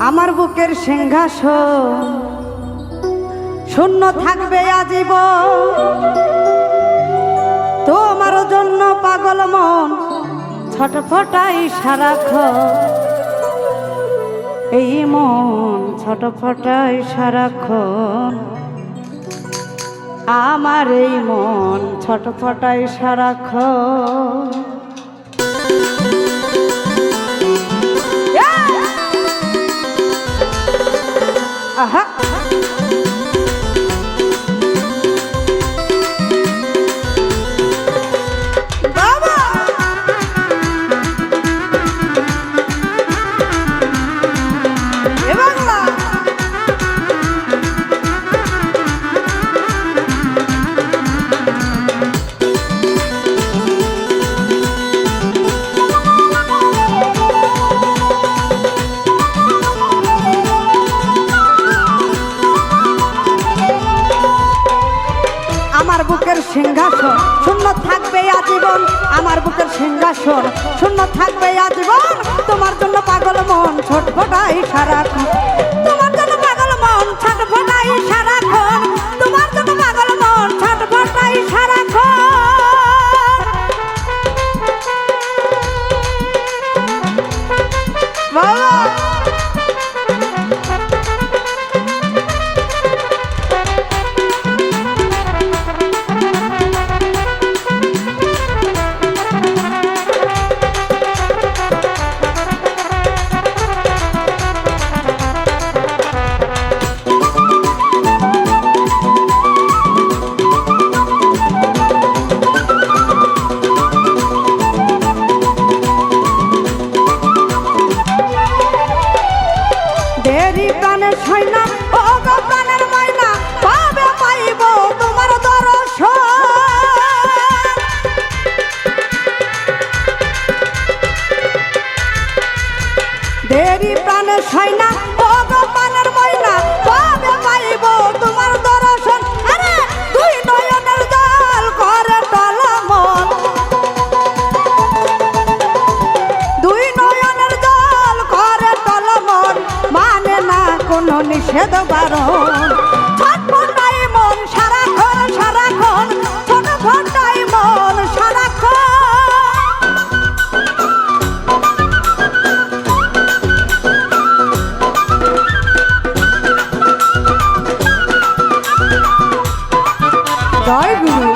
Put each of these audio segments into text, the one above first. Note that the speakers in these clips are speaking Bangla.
আমার বুকের সিংহাসন শূন্য থাকবে আজীবন, তোমার জন্য পাগল মন ছটফটাই সারাক্ষণ। এই মন ছটফটাই সারাক্ষণ, আমার এই মন ছটফটাই সারাক্ষণ। আহা আমার বুকের সিংহাসন শূন্য থাকবে আজীবন, আমার বুকের সিংহাসন শূন্য থাকবে আজীবন, তোমার জন্য পাগল মন ছটফটাই সারাক্ষণ, তোমার জন্য পাগল মন ছটফটাই সারাক্ষণ, তোমার জন্য পাগল মন ছটফটাই সারাক্ষণ। দেরি প্রাণের সৈনা ও গো প্রাণের ময়না, পাবে পাইব তোমার দর্শন। দেরি প্রাণের সৈনা ও গো প্রাণের ময়না, পাবে পাইব তোমার দর্শন। আরে দুই নয়নের জল করে টলমল, দুই নয়নের জল করে টলমল, মানে না কোনো নিষেধ বারণ। ছটফটাই মন সারাক্ষণ সারাক্ষণ, ছটফটাই মন সারাক্ষণ। জয় গুরু।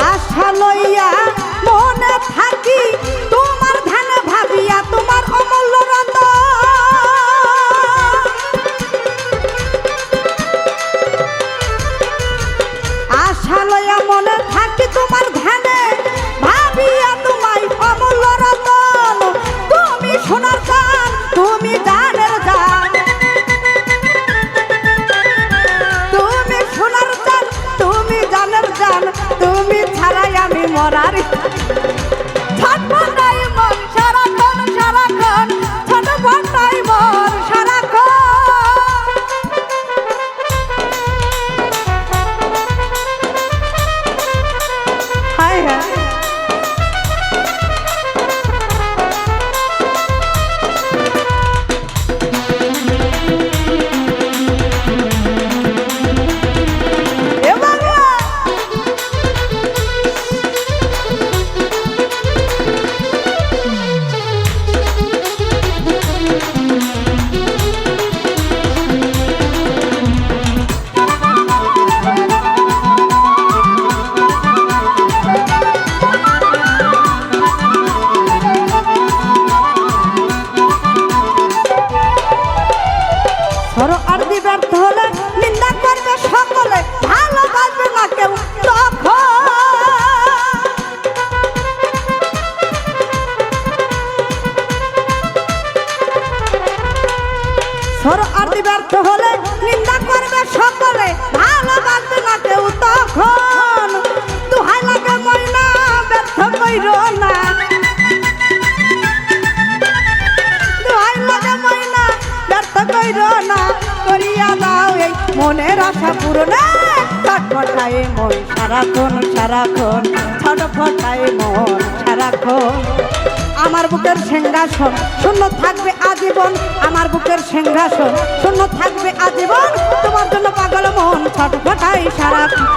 আশা লইয়া মনে থাকি তোমার ধ্যান ভাবিয়া তোমার অমূল্য রতন, আশা লইয়া মনে থাকি তোমার ধ্যানে ভাবিয়া তোমায় অমূল্য রতন। তুমি সোনার জান, তুমি জানের জান, তুমি সোনার জান, তুমি জানের জান, তুমি ছাড়াই আমি মরার। ছটফটাই মন সারাক্ষণ সারাক্ষণ, ছটফটাই মন সারাক্ষণ। হায় হায় ধরো আর দি ব্যর্থ হলে নিন্দা করবে সকলে, ভালোবাসবে না কেউ তখন। ধরো আর দি ব্যর্থ হলে নিন্দা করবে সকলে, ভালোবাসবে না কেউ তখন। দুহাই লাগে ময়না ব্যর্থ কইরো না, দুহাই লাগে ময়না ব্যর্থ কইরো না, করিয়া দাও এই আশা পূরণে ছটফটায় মন সারাক্ষণ সারাক্ষণ ছটফটায় মন সারাক্ষণ। আমার বুকের সিংহাসন শূন্য থাকবে আজীবন, আমার বুকের সিংহাসন শূন্য থাকবে আজীবন, তোমার জন্য পাগল মন ছটফটায় সারাক্ষণ।